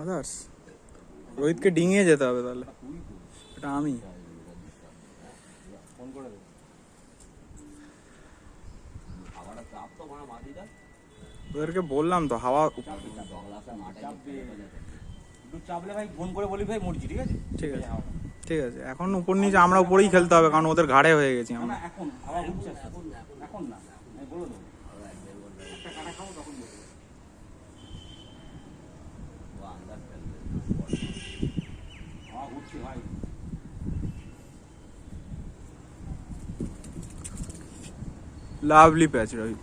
Others রোহিতকে ডিঙিয়ে যেতে হবে তাহলে, এটা আমি ওদেরকে বললাম তো হাওয়া ঠিক আছে ঠিক আছে। এখন উপর নিচে আমরা উপরেই খেলতে হবে, কারণ ওদের ঘাড়ে হয়ে গেছি আমরা। লাভলি প্যাচ রোহিত।